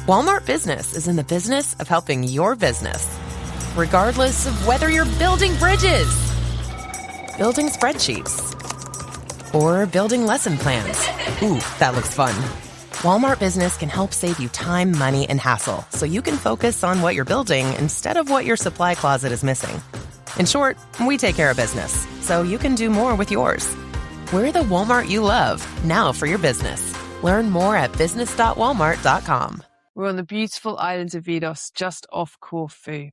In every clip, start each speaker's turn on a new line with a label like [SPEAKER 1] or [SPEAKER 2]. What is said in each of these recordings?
[SPEAKER 1] Walmart Business is in the business of helping your business, regardless of whether you're building bridges, building spreadsheets, or building lesson plans. Ooh, that looks fun. Walmart Business can help save you time, money, and hassle so you can focus on what you're building instead of what your supply closet is missing. In short, we take care of business so you can do more with yours. We're the Walmart you love, now for your business. Learn more at business.walmart.com.
[SPEAKER 2] We're on the beautiful island of Vidos, just off Corfu.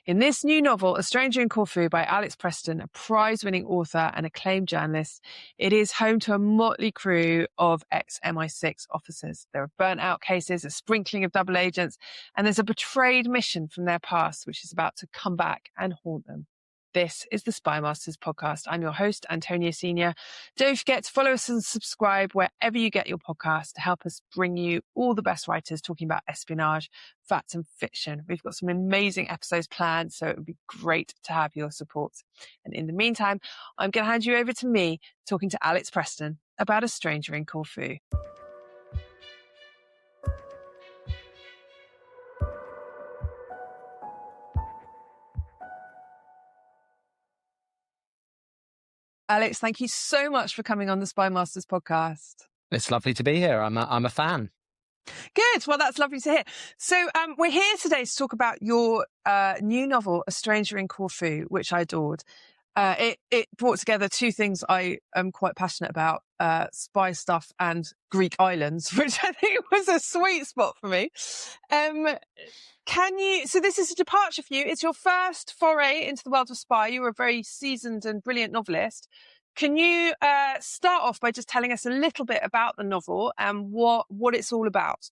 [SPEAKER 2] In this new novel, A Stranger in Corfu by Alex Preston, a prize-winning author and acclaimed journalist, it is home to a motley crew of ex-MI6 officers. There are burnt-out cases, a sprinkling of double agents, and there's a betrayed mission from their past which is about to come back and haunt them. This is the Spymasters podcast. I'm your host, Antonia Senior. Don't forget to follow us and subscribe wherever you get your podcast to help us bring you all the best writers talking about espionage, facts and fiction. We've got some amazing episodes planned, so it would be great to have your support. And in the meantime, I'm going to hand you over to me talking to Alex Preston about A Stranger in Corfu. Alex, thank you so much for coming on the Spymasters podcast.
[SPEAKER 3] It's lovely to be here. I'm a fan.
[SPEAKER 2] Good. Well, that's lovely to hear. So we're here today to talk about your new novel, A Stranger in Corfu, which I adored. It brought together two things I am quite passionate about, spy stuff and Greek islands, which I think was a sweet spot for me. So this is a departure for you. It's your first foray into the world of spy. You were a very seasoned and brilliant novelist. Can you start off by just telling us a little bit about the novel and what it's all about?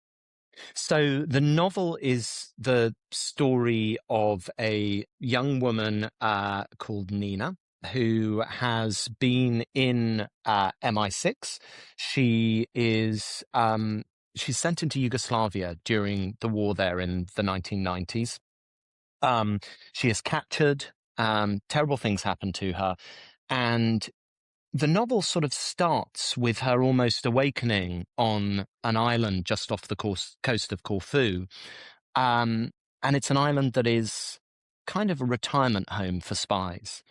[SPEAKER 3] So the novel is the story of a young woman called Nina, who has been in MI6. She is she's sent into Yugoslavia during the war there in the 1990s. She is captured. Terrible things happen to her. And the novel sort of starts with her almost awakening on an island just off the coast of Corfu. And it's an island that is kind of a retirement home for spies.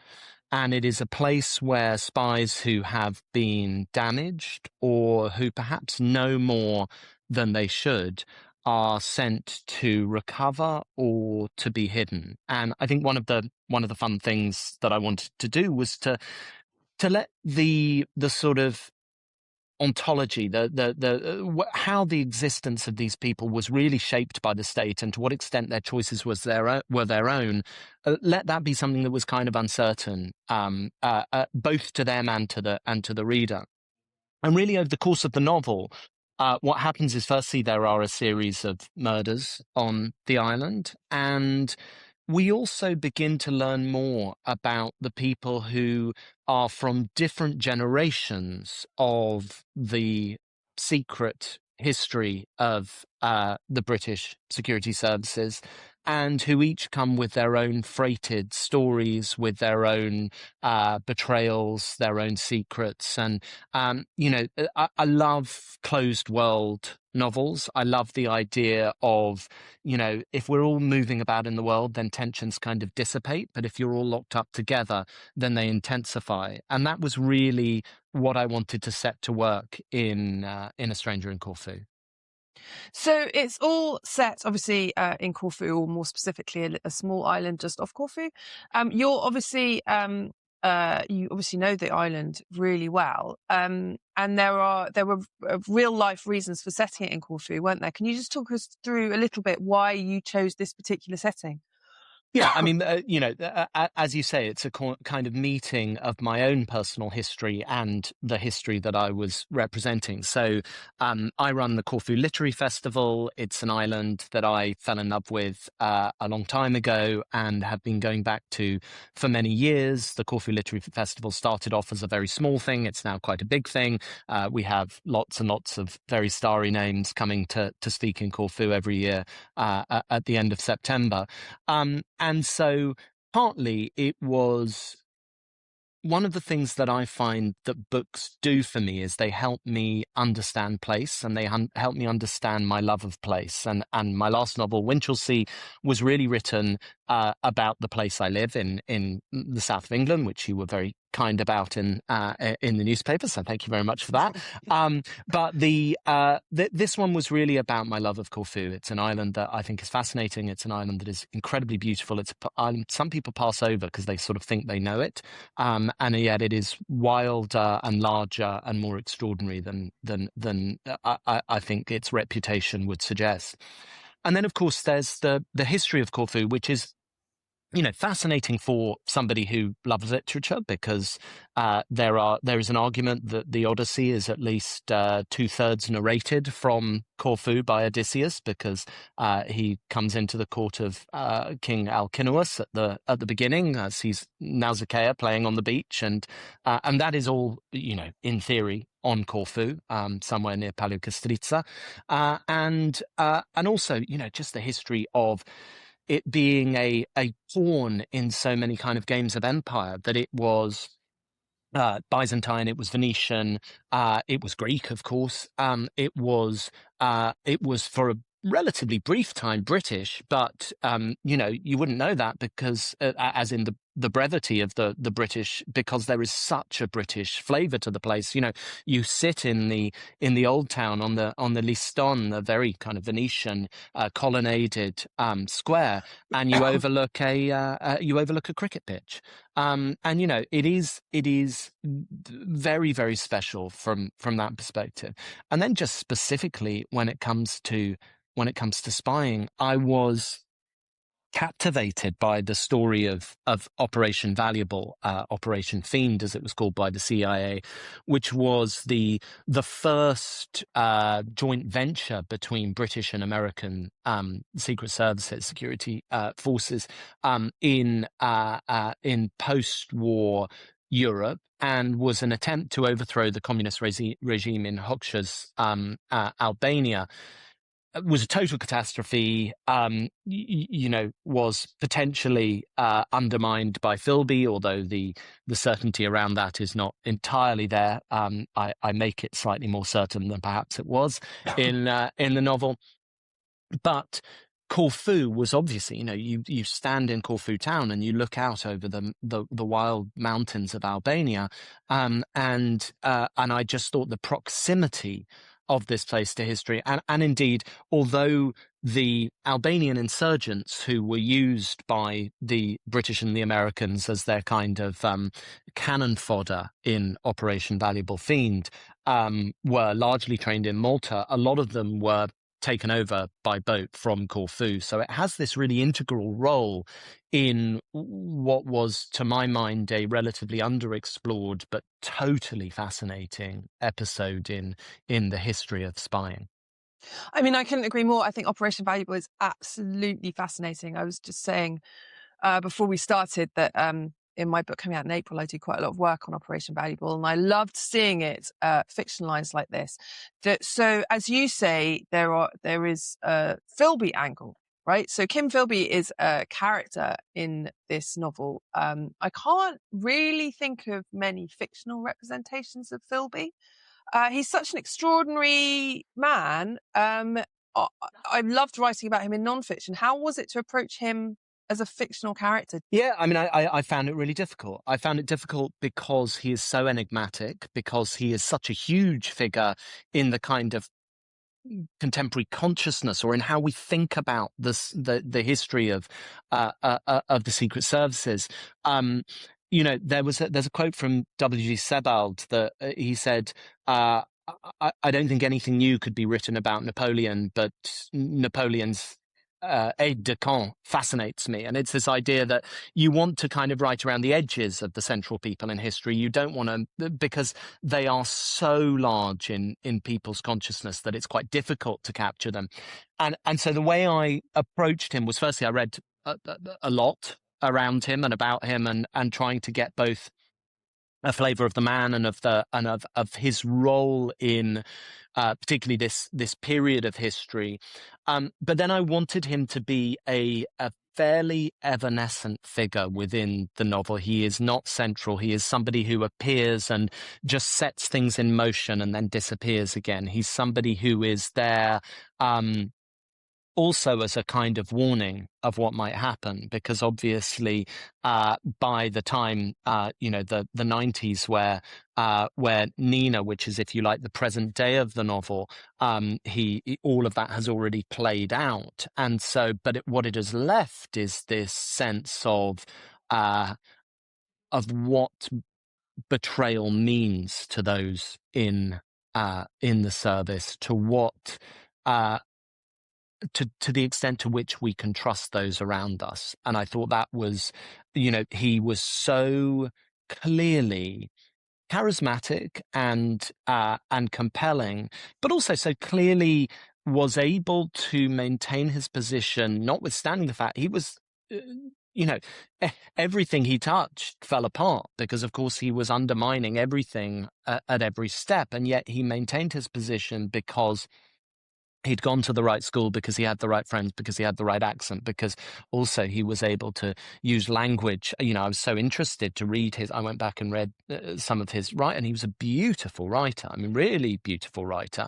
[SPEAKER 3] And it is a place where spies who have been damaged or who perhaps know more than they should are sent to recover or to be hidden. And I think one of the fun things that I wanted to do was to let the sort of ontology, how the existence of these people was really shaped by the state and to what extent their choices were their own, let that be something that was kind of uncertain, both to them and to the reader. And really, over the course of the novel, what happens is, firstly, there are a series of murders on the island, and we also begin to learn more about the people who are from different generations of the secret history of the British security services, and who each come with their own freighted stories, with their own betrayals, their own secrets. And, I love closed world novels. I love the idea of, if we're all moving about in the world, then tensions kind of dissipate. But if you're all locked up together, then they intensify. And that was really what I wanted to set to work in A Stranger in Corfu.
[SPEAKER 2] So it's all set, obviously, in Corfu, or more specifically, a small island just off Corfu. You're obviously, you obviously know the island really well, and there were real life reasons for setting it in Corfu, weren't there? Can you just talk us through a little bit why you chose this particular setting?
[SPEAKER 3] Yeah, I mean, as you say, it's a kind of meeting of my own personal history and the history that I was representing. So I run the Corfu Literary Festival. It's an island that I fell in love with a long time ago and have been going back to for many years. The Corfu Literary Festival started off as a very small thing. It's now quite a big thing. We have lots and lots of very starry names coming to speak in Corfu every year at the end of September. And so partly it was one of the things that I find that books do for me is they help me understand place, and they help me understand my love of place. And my last novel, Winchelsea, was really written about the place I live in the south of England, which you were very kind about in the newspaper. So thank you very much for that. But this one was really about my love of Corfu. It's an island that I think is fascinating. It's an island that is incredibly beautiful. It's an island some people pass over because they sort of think they know it. And yet it is wilder and larger and more extraordinary than I think its reputation would suggest. And then, of course, there's the history of Corfu, which is, fascinating for somebody who loves literature, because there is an argument that the Odyssey is at least 2/3 narrated from Corfu by Odysseus, because he comes into the court of King Alcinous at the beginning, sees Nausicaa playing on the beach, and that is all, in theory, on Corfu, somewhere near Paleokastritsa, and also, just the history of it being a pawn in so many kind of games of empire, that it was Byzantine, it was Venetian, it was Greek, of course. It was for a relatively brief time British, but you wouldn't know that because, as in the brevity of the British, because there is such a British flavour to the place. You sit in the old town on the Liston, the very kind of Venetian colonnaded square, and you overlook a cricket pitch. And it is very, very special from that perspective. And then just specifically when it comes to spying, I was captivated by the story of Operation Valuable, Operation Fiend, as it was called by the CIA, which was the first joint venture between British and American secret services, security forces in post-war Europe, and was an attempt to overthrow the communist regime in Hoxha's Albania. It was a total catastrophe, was potentially undermined by Philby, although the certainty around that is not entirely there. I make it slightly more certain than perhaps it was in the novel. But Corfu was obviously, you stand in Corfu town and you look out over the wild mountains of Albania, and I just thought the proximity of this place to history, and indeed, although the Albanian insurgents, who were used by the British and the Americans as their kind of cannon fodder in Operation Valuable Fiend, were largely trained in Malta, a lot of them were taken over by boat from Corfu. So it has this really integral role in what was, to my mind, a relatively underexplored but totally fascinating episode in the history of spying.
[SPEAKER 2] I mean, I couldn't agree more. I think Operation Valuable is absolutely fascinating. I was just saying before we started that in my book coming out in April, I do quite a lot of work on Operation Valuable, and I loved seeing it fictionalized like this. So, as you say, there is a Philby angle, right? So Kim Philby is a character in this novel. I can't really think of many fictional representations of Philby. He's such an extraordinary man. I loved writing about him in nonfiction. How was it to approach him as a fictional character?
[SPEAKER 3] Yeah, I mean, I found it really difficult. I found it difficult because he is so enigmatic, because he is such a huge figure in the kind of contemporary consciousness, or in how we think about the history of the secret services. There's a quote from W.G. Sebald that he said, I don't think anything new could be written about Napoleon, but Napoleon's aide de camp fascinates me. And it's this idea that you want to kind of write around the edges of the central people in history. You don't want to, because they are so large in people's consciousness that it's quite difficult to capture them. And so the way I approached him was, firstly, I read a lot around him and about him, and trying to get both a flavour of the man and of his role in particularly this period of history. But then I wanted him to be a fairly evanescent figure within the novel. He is not central. He is somebody who appears and just sets things in motion and then disappears again. He's somebody who is there also as a kind of warning of what might happen, because obviously by the time the 90s, where Nina, which is, if you like, the present day of the novel, all of that has already played out, and so what it has left is this sense of what betrayal means to those in the service, to what to the extent to which we can trust those around us. And I thought that was, he was so clearly charismatic and compelling, but also so clearly was able to maintain his position, notwithstanding the fact he was, everything he touched fell apart, because of course he was undermining everything at every step. And yet he maintained his position because he'd gone to the right school, because he had the right friends, because he had the right accent, because also he was able to use language. I was so interested to read I went back and read some of his writing, and he was a beautiful writer. I mean, really beautiful writer.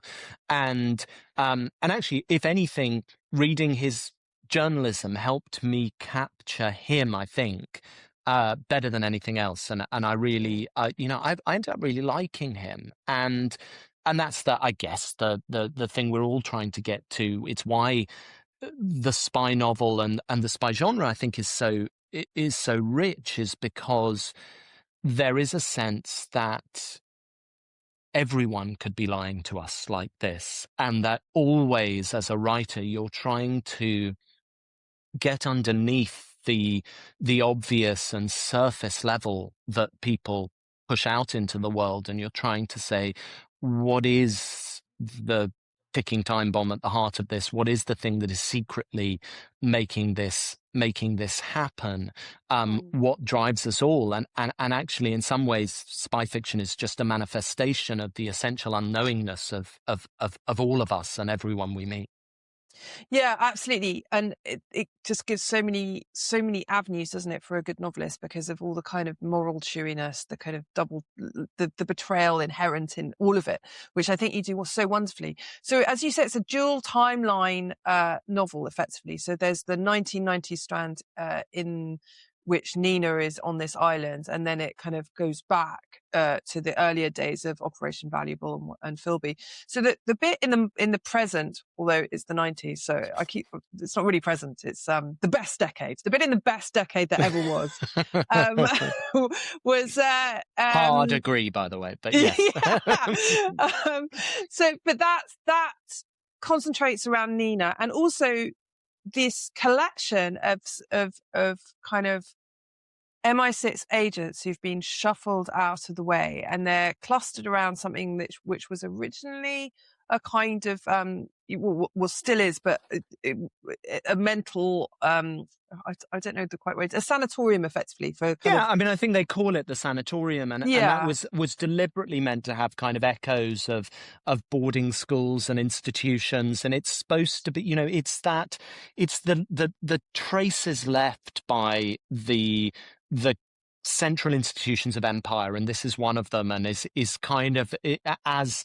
[SPEAKER 3] And actually, if anything, reading his journalism helped me capture him, I think, better than anything else. And I really, I ended up really liking him. And that's I guess the thing we're all trying to get to. It's why the spy novel and the spy genre, I think, is so rich, is because there is a sense that everyone could be lying to us like this, and that always, as a writer, you're trying to get underneath the obvious and surface level that people push out into the world, and you're trying to say, what is the ticking time bomb at the heart of this? What is the thing that is secretly making this happen? What drives us all? And actually, in some ways, spy fiction is just a manifestation of the essential unknowingness of all of us and everyone we meet.
[SPEAKER 2] Yeah, absolutely. And it just gives so many avenues, doesn't it, for a good novelist, because of all the kind of moral chewiness, the kind of the betrayal inherent in all of it, which I think you do so wonderfully. So as you said, it's a dual timeline novel, effectively. So there's the 1990s strand in which Nina is on this island, and then it kind of goes back to the earlier days of Operation Valuable and Philby. So the bit in the present, although it's the 90s, so it's not really present. It's the best decade. The bit in the best decade that ever was was
[SPEAKER 3] hard agree, by the way, but yes.
[SPEAKER 2] Yeah. But that concentrates around Nina, and also this collection of kind of MI6 agents who've been shuffled out of the way, and they're clustered around something which was originally a kind of well, still is, but a mental I don't know the quite word, a sanatorium, effectively, for
[SPEAKER 3] I mean, I think they call it the sanatorium, and that was deliberately meant to have kind of echoes of boarding schools and institutions, and it's supposed to be, it's the traces left by the central institutions of empire, and this is one of them, and is kind of, as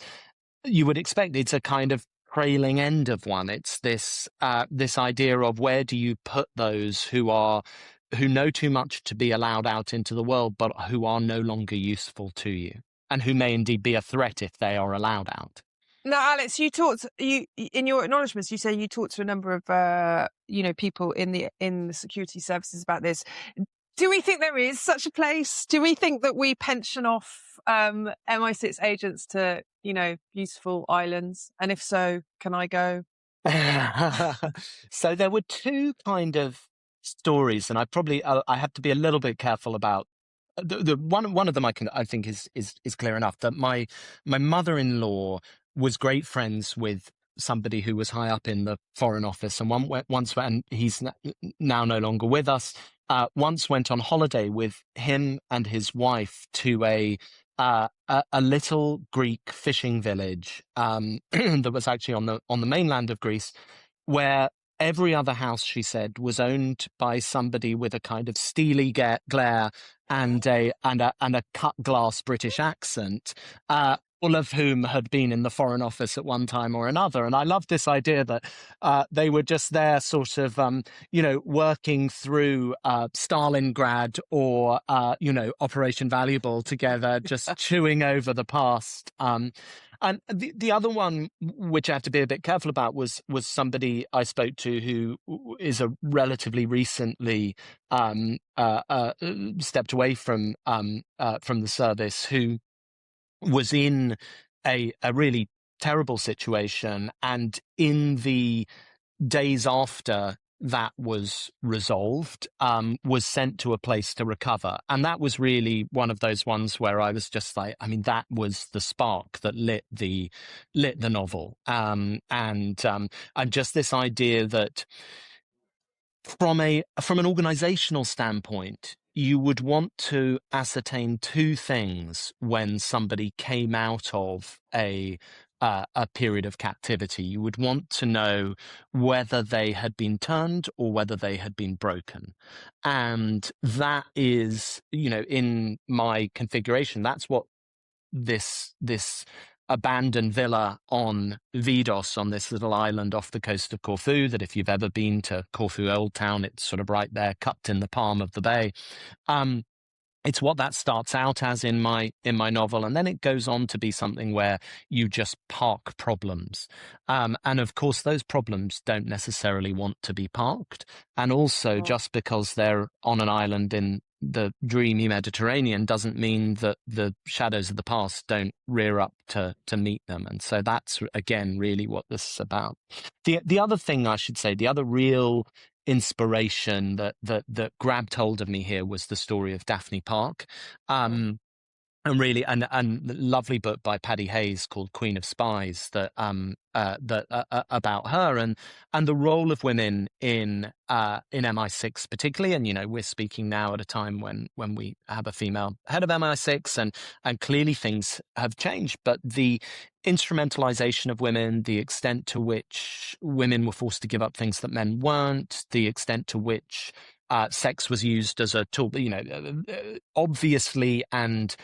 [SPEAKER 3] you would expect, it's a kind of trailing end of one. It's this idea of, where do you put those who know too much to be allowed out into the world, but who are no longer useful to you, and who may indeed be a threat if they are allowed out.
[SPEAKER 2] Now, Alex, you in your acknowledgements, you say you talked to a number of people in the security services about this. Do we think there is such a place? Do we think that we pension off MI6 agents to, beautiful islands? And if so, can I go?
[SPEAKER 3] So there were two kind of stories, and I have to be a little bit careful about the one of them. I think is clear enough, that my mother-in-law was great friends with somebody who was high up in the Foreign Office, and and he's now no longer with us. Once went on holiday with him and his wife to a little Greek fishing village that was actually on the mainland of Greece, where every other house, she said, was owned by somebody with a kind of steely glare and a cut glass British accent, all of whom had been in the Foreign Office at one time or another. And I love this idea that they were just there, sort of, working through Stalingrad or Operation Valuable together, just chewing over the past. And the other one, which I have to be a bit careful about, was somebody I spoke to who is a relatively recently stepped away from the service, who was in a really terrible situation, and in the days after that was resolved, was sent to a place to recover. And that was really one of those ones where I was just like, I mean, that was the spark that lit the novel. And just this idea that from an organizational standpoint, you would want to ascertain two things when somebody came out of a period of captivity. You would want to know whether they had been turned or whether they had been broken. And that is, in my configuration, that's what this abandoned villa on Vidos, on this little island off the coast of Corfu, that if you've ever been to Corfu Old Town, it's sort of right there, cupped in the palm of the bay. It's what that starts out as in my novel, and then it goes on to be something where you just park problems. And of course, those problems don't necessarily want to be parked. And also, just because they're on an island in the dreamy Mediterranean doesn't mean that the shadows of the past don't rear up to meet them. And so that's, again, really what this is about. The other thing I should say, the other real inspiration that grabbed hold of me here was the story of Daphne Park. And really, and the lovely book by Paddy Hayes called Queen of Spies that about her and the role of women in MI6 particularly. And we're speaking now at a time when we have a female head of MI6, and clearly things have changed. But the instrumentalization of women, the extent to which women were forced to give up things that men weren't, the extent to which sex was used as a tool, obviously and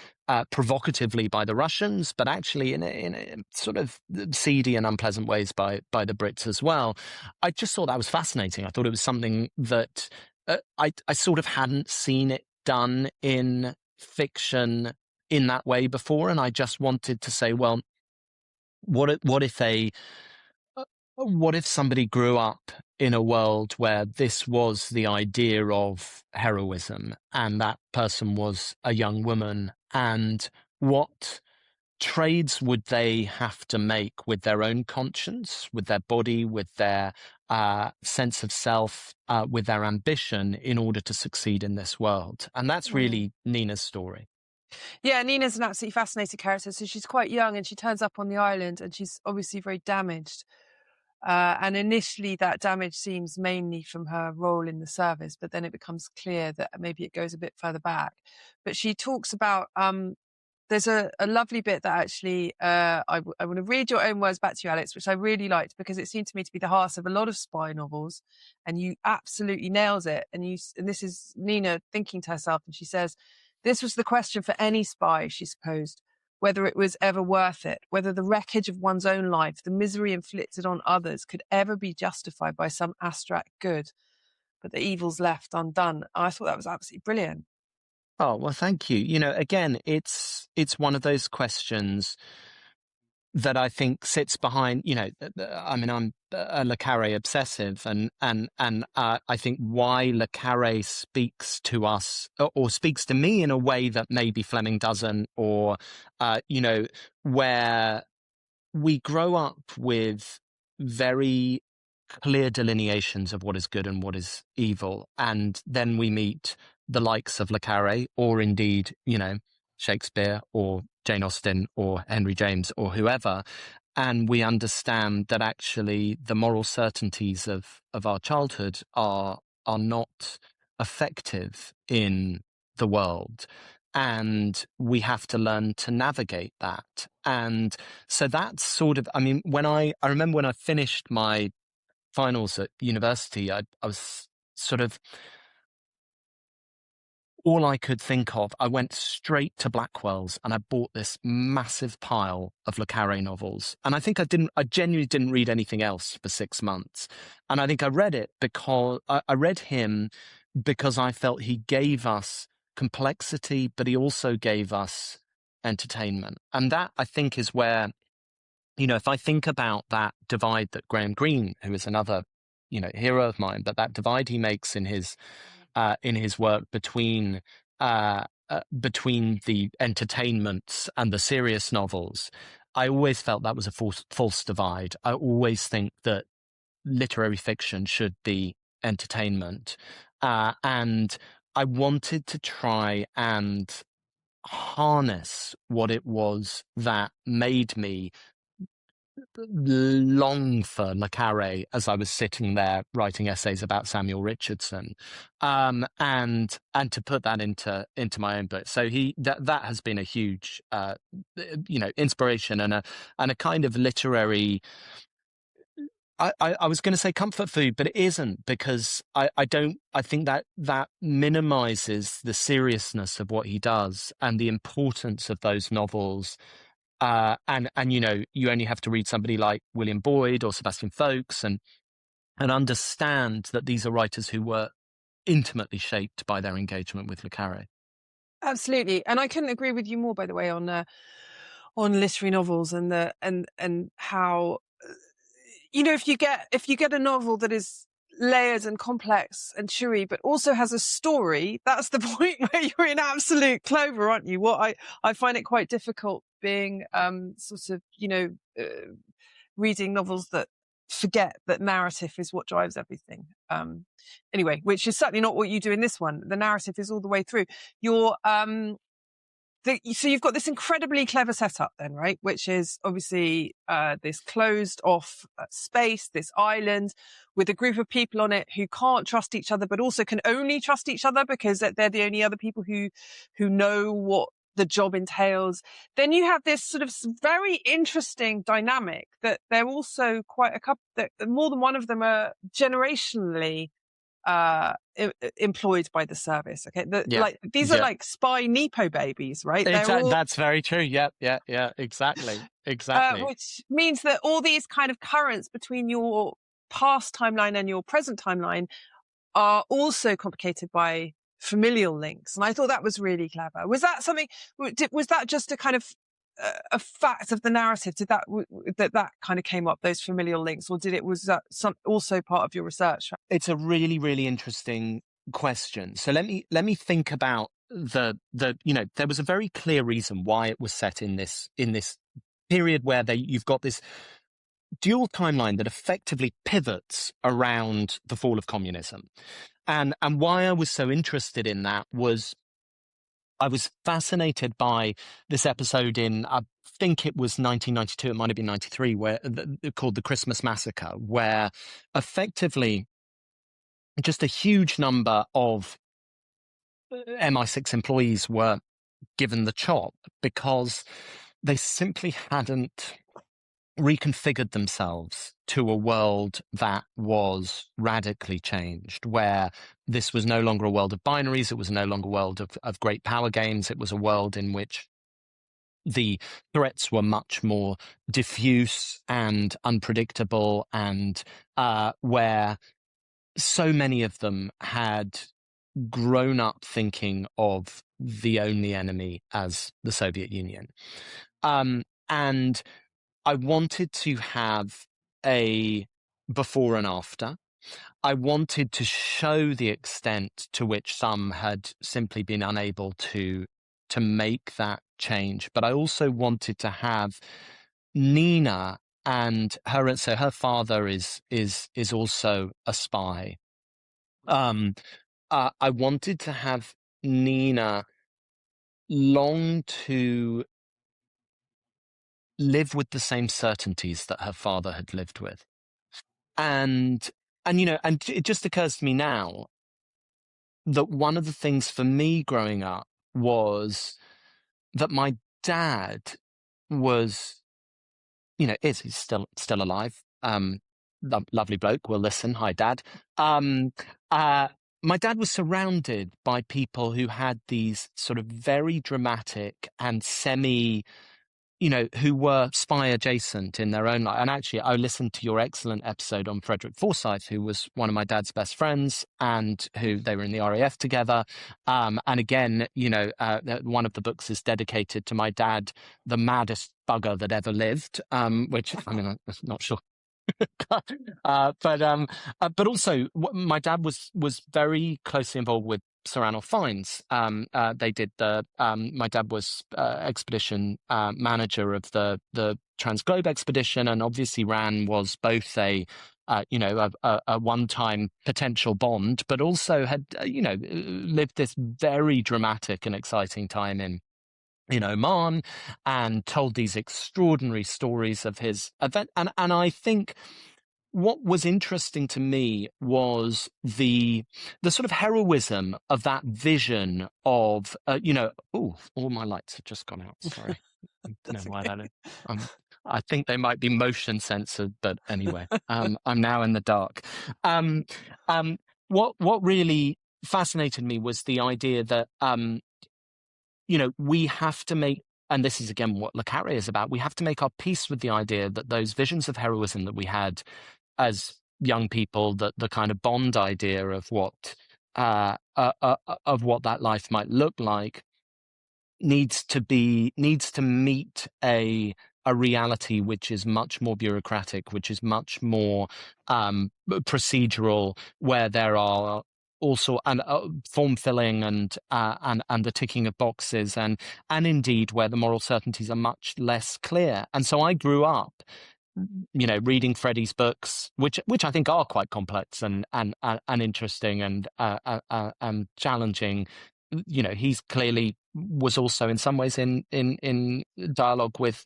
[SPEAKER 3] provocatively by the Russians, but actually in a sort of seedy and unpleasant ways by the Brits as well. I just thought that was fascinating. I thought it was something that I sort of hadn't seen it done in fiction in that way before, and I just wanted to say, well, what if somebody grew up in a world where this was the idea of heroism, and that person was a young woman, and what trades would they have to make with their own conscience, with their body, with their sense of self, with their ambition in order to succeed in this world? And that's really Nina's story.
[SPEAKER 2] Yeah, Nina's an absolutely fascinating character. So she's quite young and she turns up on the island and she's obviously very damaged. And initially that damage seems mainly from her role in the service, but then it becomes clear that maybe it goes a bit further back. But she talks about, there's a lovely bit that actually, I want to read your own words back to you, Alex, which I really liked because it seemed to me to be the heart of a lot of spy novels, and you absolutely nails it. And this is Nina thinking to herself, and she says, this was the question for any spy, she supposed, whether it was ever worth it, whether the wreckage of one's own life, the misery inflicted on others, could ever be justified by some abstract good, but the evils left undone. I thought that was absolutely brilliant.
[SPEAKER 3] Oh, well, thank you. Again, it's one of those questions that I think sits behind, I mean, I'm a Le Carre obsessive, and I think why Le Carre speaks to us or speaks to me in a way that maybe Fleming doesn't, or, where we grow up with very clear delineations of what is good and what is evil. And then we meet the likes of Le Carre, or indeed, Shakespeare or Jane Austen or Henry James or whoever, and we understand that actually the moral certainties of our childhood are not effective in the world. And we have to learn to navigate that. And so that's sort of, I mean, I remember when I finished my finals at university, I was sort of, all I could think of, I went straight to Blackwell's and I bought this massive pile of Le Carré novels. And I think I genuinely didn't read anything else for 6 months. And I think I read it because I read him because I felt he gave us complexity, but he also gave us entertainment. And that, I think, is where, if I think about that divide that Graham Greene, who is another, hero of mine, but that divide he makes in his work between the entertainments and the serious novels, I always felt that was a false divide. I always think that literary fiction should be entertainment. And I wanted to try and harness what it was that made me long for Le Carré as I was sitting there writing essays about Samuel Richardson, and to put that into my own book. So that has been a huge inspiration and a kind of literary, I was going to say comfort food, but it isn't, because I think that minimizes the seriousness of what he does and the importance of those novels. And you only have to read somebody like William Boyd or Sebastian Folkes and understand that these are writers who were intimately shaped by their engagement with Le Carré.
[SPEAKER 2] Absolutely, and I couldn't agree with you more, by the way, on literary novels and how if you get a novel that is layered and complex and chewy, but also has a story, that's the point where you're in absolute clover, aren't you? What I find it quite difficult being reading novels that forget that narrative is what drives everything. Anyway, which is certainly not what you do in this one. The narrative is all the way through. So you've got this incredibly clever setup then, right? Which is obviously this closed off space, this island with a group of people on it who can't trust each other, but also can only trust each other because they're the only other people who know what the job entails. Then you have this sort of very interesting dynamic that they're also quite a couple, that more than one of them are generationally employed by the service. Okay, these are like spy Nepo babies, right?
[SPEAKER 3] That's very true. Yeah, exactly.
[SPEAKER 2] Which means that all these kind of currents between your past timeline and your present timeline are also complicated by familial links. And I thought that was really clever. Was that something? Was that just a kind of a fact of the narrative? Did that kind of came up, those familial links, or was that also part of your research?
[SPEAKER 3] It's a really, really interesting question. So let me think about there was a very clear reason why it was set in this period where you've got this dual timeline that effectively pivots around the fall of communism. And why I was so interested in that was I was fascinated by this episode in, I think it was 1992, it might have been 93, called the Christmas Massacre, where effectively just a huge number of MI6 employees were given the chop because they simply hadn't reconfigured themselves to a world that was radically changed, where this was no longer a world of binaries, it was no longer a world of great power games, it was a world in which the threats were much more diffuse and unpredictable, and where so many of them had grown up thinking of the only enemy as the Soviet Union. And I wanted to have a before and after. I wanted to show the extent to which some had simply been unable to make that change. But I also wanted to have Nina and her. So her father is also a spy. I wanted to have Nina long to live with the same certainties that her father had lived with. And it just occurs to me now that one of the things for me growing up was that my dad was, he's still alive, lovely bloke, will listen. Hi, Dad. My dad was surrounded by people who had these sort of very dramatic and who were spy adjacent in their own life. And actually, I listened to your excellent episode on Frederick Forsyth, who was one of my dad's best friends and who they were in the RAF together. And again, one of the books is dedicated to my dad, the maddest bugger that ever lived, which, I mean, I'm not sure. But also my dad was very closely involved with Sir Ranulph Fiennes. They did my dad was expedition manager of the Transglobe expedition, and obviously Ran was both a one-time potential Bond, but also had lived this very dramatic and exciting time in Oman, and told these extraordinary stories of his event. And I think what was interesting to me was the sort of heroism of that vision of, all my lights have just gone out. Sorry. I don't know why that is. I think they might be motion censored, but anyway, I'm now in the dark. What really fascinated me was the idea that, we have to make, and this is again what Le Carré is about, we have to make our peace with the idea that those visions of heroism that we had as young people, that the kind of Bond idea of what that life might look like, needs to meet a reality which is much more bureaucratic, which is much more procedural, where there are also form filling and the ticking of boxes, and indeed where the moral certainties are much less clear. And so I grew up, reading Freddie's books, which I think are quite complex and interesting and challenging. He's clearly was also in some ways in dialogue with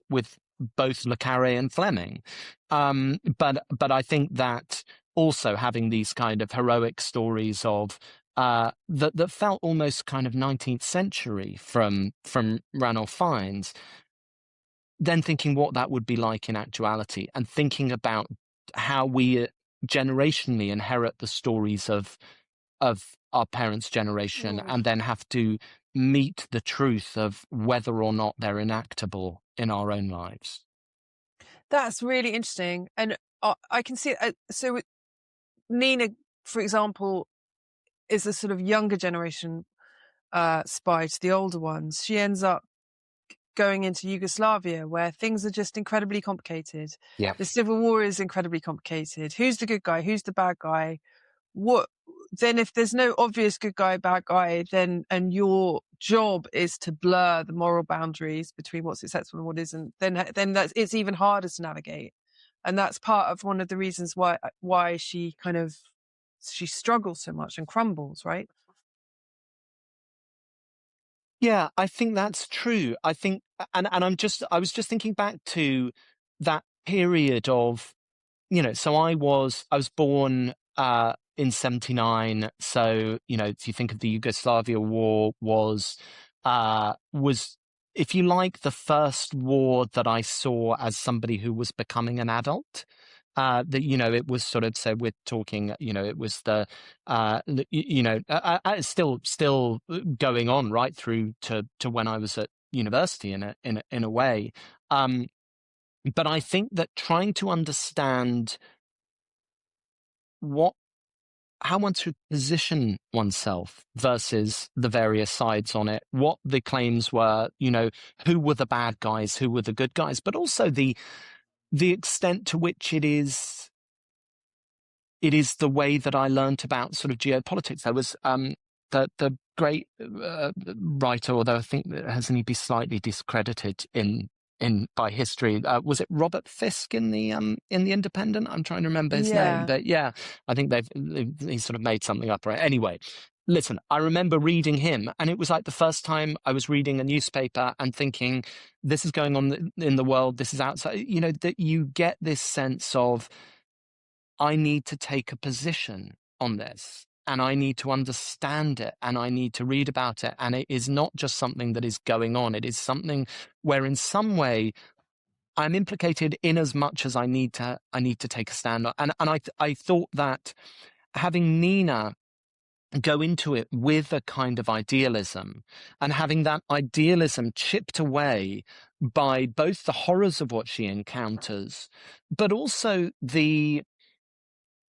[SPEAKER 3] both Le Carré and Fleming, but I think that also having these kind of heroic stories of that felt almost kind of 19th century from Ranulph Fiennes, then thinking what that would be like in actuality, and thinking about how we generationally inherit the stories of our parents' generation, and then have to meet the truth of whether or not they're enactable in our own lives.
[SPEAKER 2] That's really interesting. And I can see so Nina, for example, is a sort of younger generation spy to the older ones. She ends up going into Yugoslavia, where things are just incredibly complicated.
[SPEAKER 3] Yeah.
[SPEAKER 2] The civil war is incredibly complicated. Who's the good guy? Who's the bad guy? Then if there's no obvious good guy, bad guy, and your job is to blur the moral boundaries between what's acceptable and what isn't, then it's even harder to navigate. And that's part of one of the reasons why she struggles so much and crumbles, right?
[SPEAKER 3] Yeah, I think that's true. I think, and I was just thinking back to that period of, so I was born in 79. So, if you think of the Yugoslavia war, was, if you like, the first war that I saw as somebody who was becoming an adult. It was sort of, so we're talking, it was the, it's still going on right through to when I was at university in a way. But I think that trying to understand how one should position oneself versus the various sides on it, what the claims were, who were the bad guys, who were the good guys, but also the extent to which it is the way that I learned about sort of geopolitics. There was the great writer, although I think that hasn't he been slightly discredited by history. Was it Robert Fisk in the Independent? I'm trying to remember his name, but yeah, I think he sort of made something up, right? Anyway, listen, I remember reading him, and it was like the first time I was reading a newspaper and thinking, this is going on in the world, this is outside, that you get this sense of, I need to take a position on this, and I need to understand it, and I need to read about it. And it is not just something that is going on. It is something where in some way I'm implicated in as much as I need to take a stand on. And I thought that having Nina go into it with a kind of idealism, and having that idealism chipped away by both the horrors of what she encounters, but also the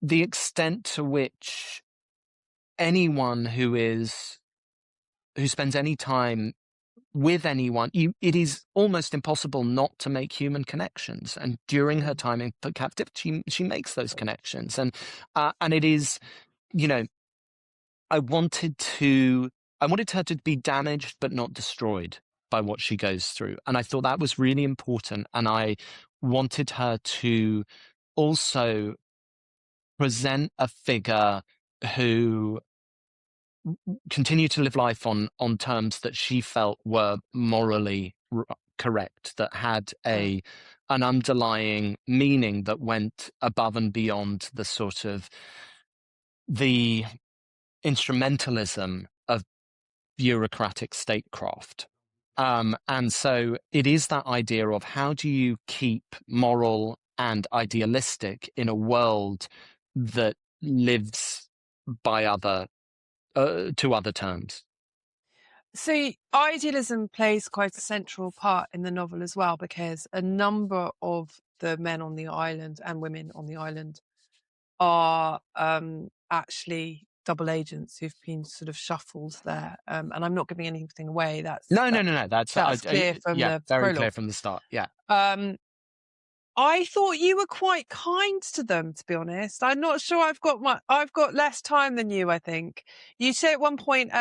[SPEAKER 3] extent to which anyone who spends any time with anyone, it is almost impossible not to make human connections. And during her time in captivity, she makes those connections, and it is, you know, I wanted her to be damaged but not destroyed by what she goes through, and I thought that was really important. And I wanted her to also present a figure who continued to live life on terms that she felt were morally correct, that had an underlying meaning that went above and beyond the sort of the instrumentalism of bureaucratic statecraft. And so it is that idea of how do you keep moral and idealistic in a world that lives by to other terms.
[SPEAKER 2] So idealism plays quite a central part in the novel as well, because a number of the men on the island and women on the island are actually double agents who've been sort of shuffled there. And I'm not giving anything away.
[SPEAKER 3] No. That's
[SPEAKER 2] clear from the
[SPEAKER 3] very
[SPEAKER 2] prologue.
[SPEAKER 3] clear from the start. Yeah.
[SPEAKER 2] I thought you were quite kind to them, to be honest. I'm not sure I've got less time than you, I think. You say at one point,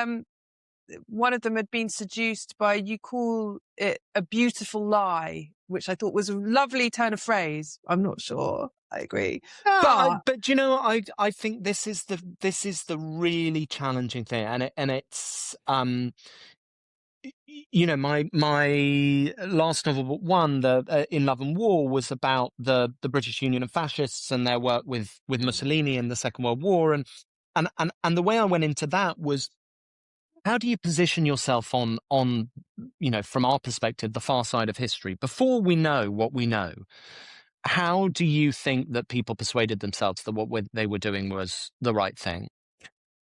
[SPEAKER 2] one of them had been seduced by, you call it a beautiful lie, which I thought was a lovely turn of phrase. I'm not sure I agree.
[SPEAKER 3] But you know, I think this is the really challenging thing. And it's, you know, my last novel, but one, In Love and War, was about the British Union and fascists and their work with Mussolini in the Second World War, and the way I went into that was, how do you position yourself on you know, from our perspective, the far side of history, before we know what we know? How do you think that people persuaded themselves that what they were doing was the right thing?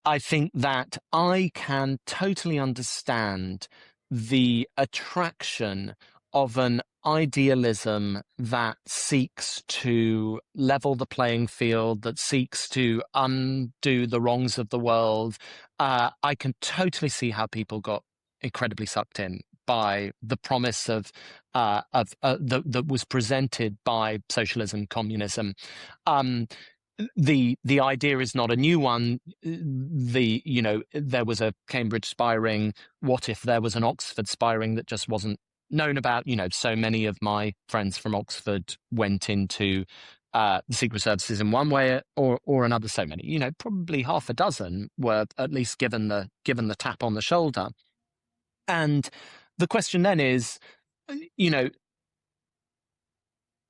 [SPEAKER 3] I think that I can totally understand the attraction of an idealism that seeks to level the playing field, that seeks to undo the wrongs of the world. I can totally see how people got incredibly sucked in by the promise that was presented by socialism, communism. The idea is not a new one. You know, there was a Cambridge spying. What if there was an Oxford spying that just wasn't known about? You know, so many of my friends from Oxford went into the secret services in one way or another. So many, you know, probably half a dozen were at least given the tap on the shoulder. And the question then is, you know,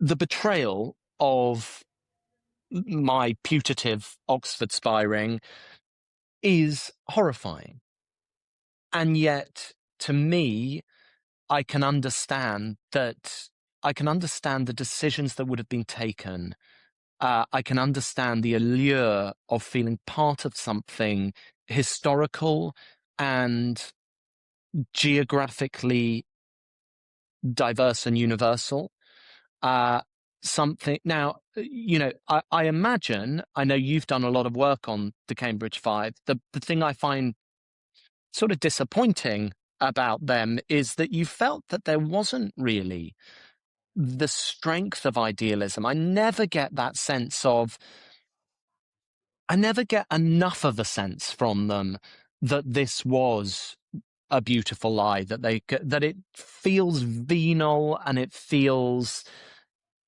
[SPEAKER 3] the betrayal of my putative Oxford spying is horrifying. And yet, to me, I can understand the decisions that would have been taken. I can understand the allure of feeling part of something historical and geographically diverse and universal. Something now, you know, I imagine, I know you've done a lot of work on the Cambridge Five. The thing I find sort of disappointing about them is that you felt that there wasn't really the strength of idealism. I never get that sense of, I never get enough of a sense from them that this was a beautiful lie, that it feels venal and it feels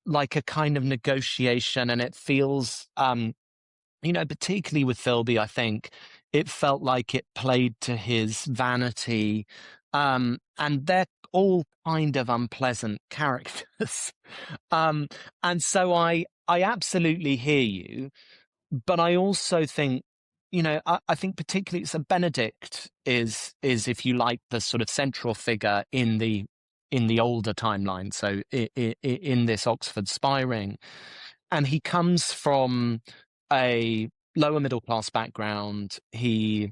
[SPEAKER 3] like a kind of negotiation, and it feels, you know, particularly with Philby, I think it felt like it played to his vanity, and they're all kind of unpleasant characters. And so I absolutely hear you, but I also think, you know, I think particularly, so Benedict is, if you like, the sort of central figure in the in the older timeline, so in this Oxford spy ring. And he comes from a lower middle class background. He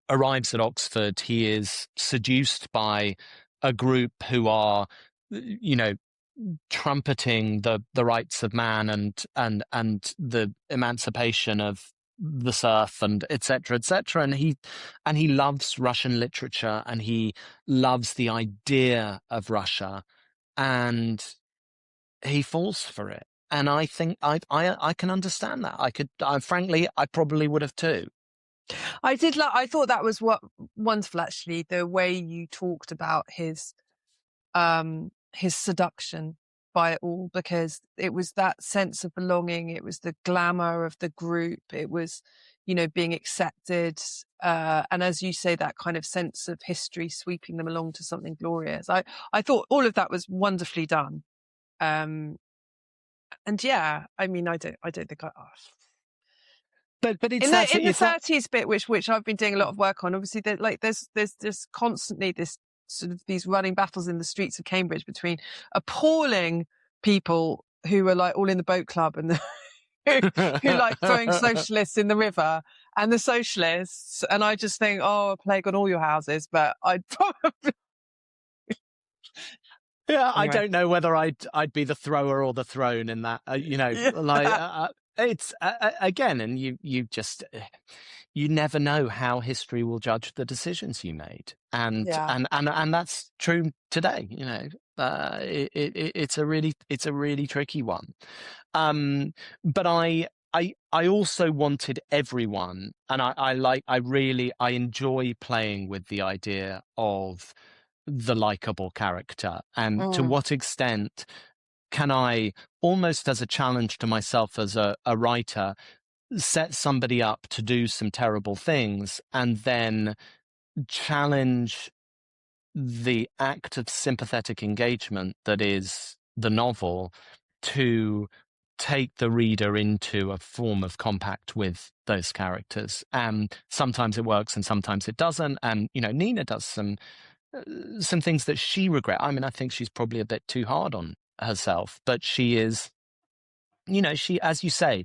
[SPEAKER 3] arrives at Oxford. He is seduced by a group who are, trumpeting the rights of man and the emancipation of the serf and etc. etc. And he loves Russian literature, and he loves the idea of Russia, and he falls for it. And I think I can understand that. Frankly, I probably would have too.
[SPEAKER 2] I did. I thought that was wonderful, actually. The way you talked about his seduction by it all, because it was that sense of belonging. It was the glamour of the group. It was, being accepted. And as you say, that kind of sense of history sweeping them along to something glorious. I thought all of that was wonderfully done. And yeah, I mean, I don't think
[SPEAKER 3] But it's
[SPEAKER 2] in the 30s bit, which I've been doing a lot of work on. Obviously, there's constantly this sort of these running battles in the streets of Cambridge between appalling people who are like all in the boat club and who like throwing socialists in the river, and the socialists. And I just think, oh, a plague on all your houses. But I'd probably.
[SPEAKER 3] Yeah, anyway. I don't know whether I'd be the thrower or the thrown in that. It's again, and you just you never know how history will judge the decisions you made, and that's true today. It's a really tricky one. But I also wanted everyone, and I enjoy playing with the idea of the likable character, and to what extent can I, almost as a challenge to myself as a writer, set somebody up to do some terrible things and then challenge the act of sympathetic engagement that is the novel to take the reader into a form of contact with those characters. And sometimes it works and sometimes it doesn't. And, Nina does some things that she regrets. I mean, I think she's probably a bit too hard on herself, but she is, as you say,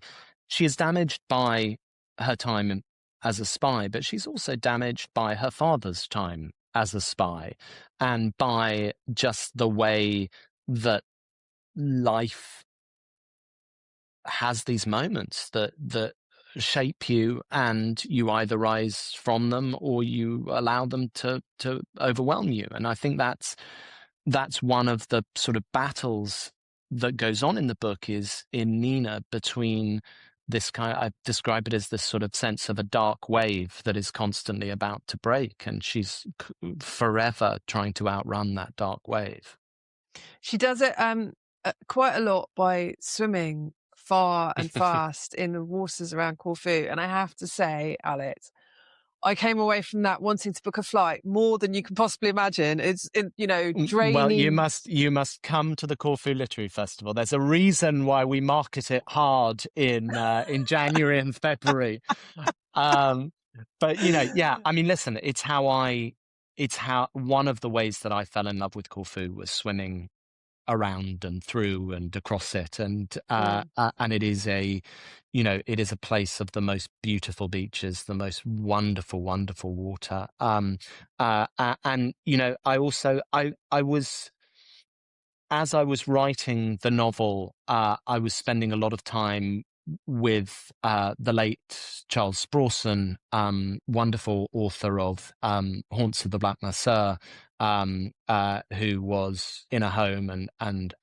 [SPEAKER 3] she is damaged by her time as a spy, but she's also damaged by her father's time as a spy and by just the way that life has these moments that shape you, and you either rise from them or you allow them to overwhelm you. And I think that's one of the sort of battles that goes on in the book, is in Nina, between this I describe it as this sort of sense of a dark wave that is constantly about to break, and she's forever trying to outrun that dark wave.
[SPEAKER 2] She does it quite a lot by swimming far and fast in the waters around Corfu. And I have to say, Alex, I came away from that wanting to book a flight more than you can possibly imagine. It's, draining.
[SPEAKER 3] Well, you must come to the Corfu Literary Festival. There's a reason why we market it hard in January and February. But I mean, listen, it's how one of the ways that I fell in love with Corfu was swimming around and through and across it, and it is a place of the most beautiful beaches, the most wonderful water, and I was, as I was writing the novel, I was spending a lot of time with the late Charles Sprawson, wonderful author of Haunts of the Black Masseur, who was in a home and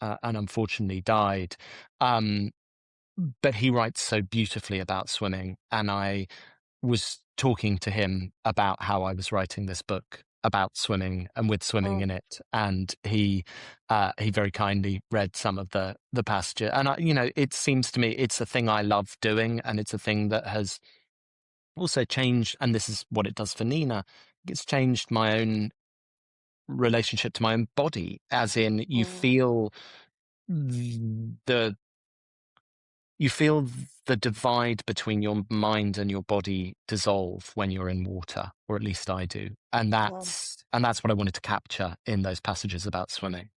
[SPEAKER 3] unfortunately died. But he writes so beautifully about swimming, and I was talking to him about how I was writing this book about swimming and with swimming in it, and he very kindly read some of the passages. And it seems to me it's a thing I love doing, and it's a thing that has also changed, and this is what it does for Nina. It's changed my own relationship to my own body, as in you feel the you feel the divide between your mind and your body dissolve when you're in water, or at least I do. And that's what I wanted to capture in those passages about swimming.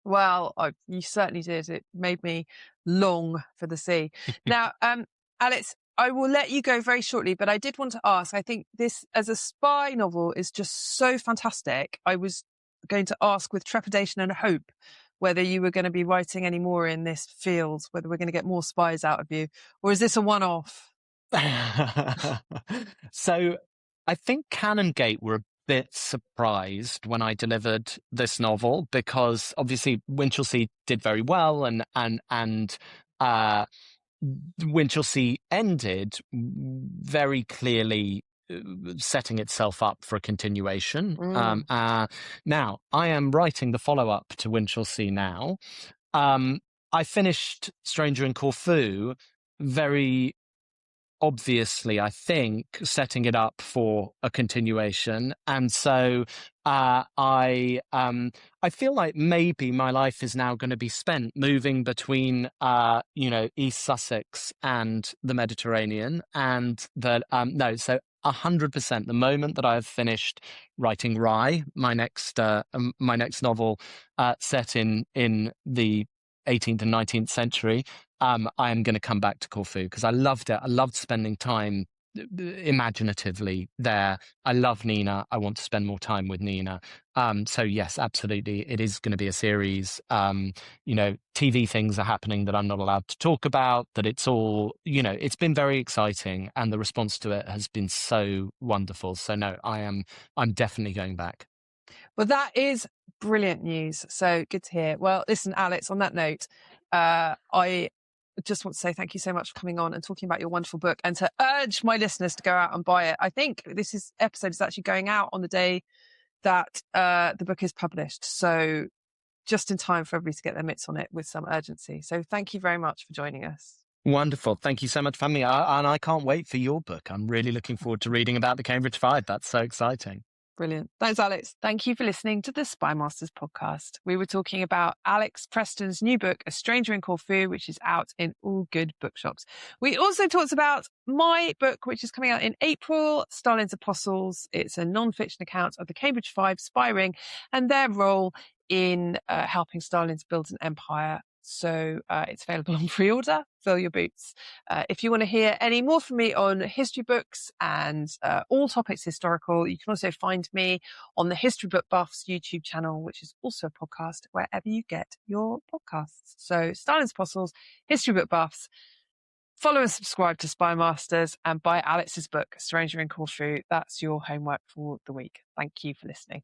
[SPEAKER 2] Well, you certainly did. It made me long for the sea. Now, Alex, I will let you go very shortly, but I did want to ask, I think this as a spy novel is just so fantastic. I was going to ask with trepidation and hope whether you were going to be writing any more in this field, whether we're going to get more spies out of you, or is this a one-off?
[SPEAKER 3] So I think Canongate were a bit surprised when I delivered this novel, because obviously Winchelsea did very well, and Winchelsea ended very clearly setting itself up for a continuation. Now, I am writing the follow-up to Winchelsea now. I finished Stranger in Corfu very obviously, I think, setting it up for a continuation. And so I feel like maybe my life is now going to be spent moving between East Sussex and the Mediterranean. And so 100%, the moment that I've finished writing Rye, my next novel set in the 18th and 19th century, I am going to come back to Corfu because I loved it. I loved spending time imaginatively there. I love Nina. I want to spend more time with Nina. So yes, absolutely, it is going to be a series. TV things are happening that I'm not allowed to talk about. That it's all, it's been very exciting, and the response to it has been so wonderful. So no, I'm definitely going back.
[SPEAKER 2] Well, that is brilliant news. So good to hear. Well, listen, Alex, on that note, I just want to say thank you so much for coming on and talking about your wonderful book, and to urge my listeners to go out and buy it. I think this episode is actually going out on the day that the book is published. So just in time for everybody to get their mitts on it with some urgency. So thank you very much for joining us.
[SPEAKER 3] Wonderful. Thank you so much for having me. And I can't wait for your book. I'm really looking forward to reading about the Cambridge Five. That's so exciting.
[SPEAKER 2] Brilliant. Thanks, Alex. Thank you for listening to the Spymasters podcast. We were talking about Alex Preston's new book, A Stranger in Corfu, which is out in all good bookshops. We also talked about my book, which is coming out in April, Stalin's Apostles. It's a non-fiction account of the Cambridge Five spy ring and their role in helping Stalin to build an empire. So it's available on pre-order. Fill your boots. If you want to hear any more from me on history books and all topics historical, you can also find me on the History Book Buffs YouTube channel, which is also a podcast wherever you get your podcasts. So Stalin's Apostles, History Book Buffs. Follow and subscribe to Spymasters and buy Alex's book, Stranger in Corfu. That's your homework for the week. Thank you for listening.